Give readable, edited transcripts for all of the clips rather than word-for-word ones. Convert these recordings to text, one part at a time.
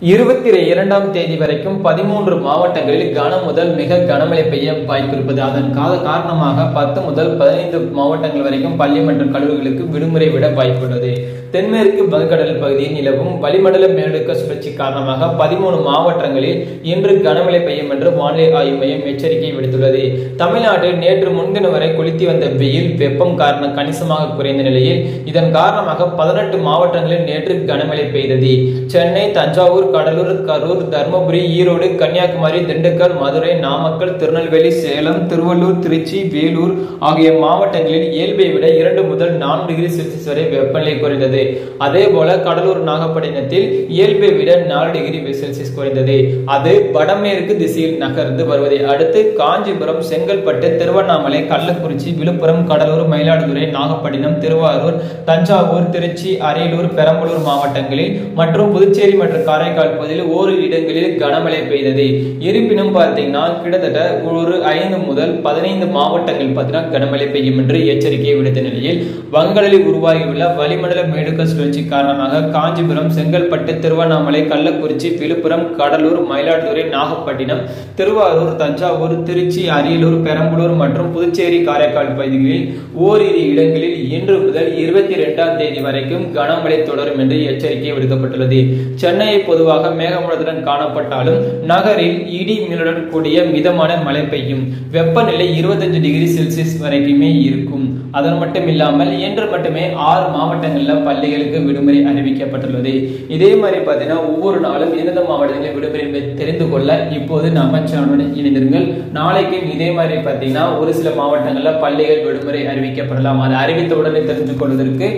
22ஆம் தேதி வரைக்கும் 13 மாவட்டங்களில் கன முதல் மிக கனமழை பெய்ய வாய்ப்பிருப்பது. அதன் காரணமாக 10 முதல் 15 மாவட்டங்கள் வரைக்கும் பள்ளி மற்றும் கல்லூரிகளுக்கு விடுமுறை விட வாய்ப்புள்ளது. தென்மேற்கு வங்கக்கடல் பகுதியில் நிலவும் வளிமண்டல மேலடுக்கு சுழற்சி காரணமாக 13 மாவட்டங்களில் இன்று கனமழை பெய்யும் என்று வானிலை ஆய்வு மையம் எச்சரிக்கை விடுத்துள்ளது. தமிழ்நாட்டில் நேற்று முன்தினம் வரை கொளுத்தி வந்த வெயில் வெப்பம் காரணம் கணிசமாக குறைந்த நிலையில் இதன் காரணமாக 18 மாவட்டங்களில் நேற்று கனமழை பெய்தது. சென்னை, தஞ்சாவூர், கடலூர், கரூர், தர்மபுரி, ஈரோடு, கன்னியாகுமரி, திண்டுக்கல், மதுரை, நாமக்கல், திருநெல்வேலி, சேலம், திருவள்ளூர், திருச்சி, வேலூர் ஆகிய மாவட்டங்களில் இயல்பை விட 2 முதல் 4 டிகிரி செல்சியஸ் வரை வெப்பநிலை குறைந்தது. அதேபோல கடலூர், நாகப்பட்டினத்தில் இயல்பை விட 4 டிகிரி செல்சியஸ் குறைந்தது. அது வடமேற்கு திசையில் நகர்ந்து வருவதை அடுத்து காஞ்சிபுரம், செங்கல்பட்டு, திருவண்ணாமலை, கள்ளக்குறிச்சி, விழுப்புரம், கடலூர், மயிலாடுதுறை, நாகப்பட்டினம், திருவாரூர், தஞ்சாவூர், திருச்சி, அரியலூர், பெரம்பலூர் மாவட்டங்களில் மற்றும் புதுச்சேரி மற்றும் காரைக்கால் பகுதியில் ஓரிரு இடங்களில் கனமழை பெய்தது. இருப்பினும் பார்த்தீங்கன்னா கிட்டத்தட்ட ஒரு 5 முதல் 15 மாவட்டங்கள் பார்த்தீங்கன்னா கனமழை பெய்யும் என்று எச்சரிக்கையை விடுத்த நிலையில் வங்கக்கடலில் உருவாகியுள்ள வளிமண்டல மேலடுக்கு சுழற்சி காரணமாக காஞ்சிபுரம், செங்கல்பட்டு, திருவண்ணாமலை, கள்ளக்குறிச்சி, விழுப்புரம், கடலூர், மயிலாடுதுறை, நாகப்பட்டினம், திருவாரூர், தஞ்சாவூர், திருச்சி, அரியலூர், பெரம்பலூர் மற்றும் புதுச்சேரி, காரைக்கால் பகுதிகளில் ஓரிரு இடங்களில் இன்று முதல் 22ஆம் தேதி வரைக்கும் கனமழை தொடரும் என்று எச்சரிக்கை விடுக்கப்பட்டுள்ளது. சென்னையை பொதுவாக மேகமூட்டத்துடன் காணப்பட்டாலும் நகரில் இடி மின்னலுடன் கூடிய மிதமான மழை பெய்யும். வெப்பநிலை 25 டிகிரி செல்சியஸ் வரைக்குமே இருக்கும். அதன் மட்டும் இல்லாமல் இன்று மட்டுமே 6 மாவட்டங்களில் பள்ளிகளுக்கு விடுமுறை அறிவிக்கப்பட்டுள்ளது. இதே மாதிரி பார்த்தீங்கன்னா ஒவ்வொரு நாளும் எந்தெந்த மாவட்டங்களில் விடுமுறை தெரிந்து கொள்ள இப்போது நம்ம சேனலுடன் இணைந்திருங்கள். நாளைக்கும் இதே மாதிரி பார்த்தீங்கன்னா ஒரு சில மாவட்டங்களில் பள்ளிகள் விடுமுறை அறிவிக்கப்படலாம். அதை அறிவித்த உடனே தெரிந்து கொள்வதற்கு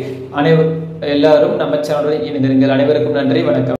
எல்லாரும் நம்ம சேனலுடன் இணைந்திருங்கள். அனைவருக்கும் நன்றி, வணக்கம்.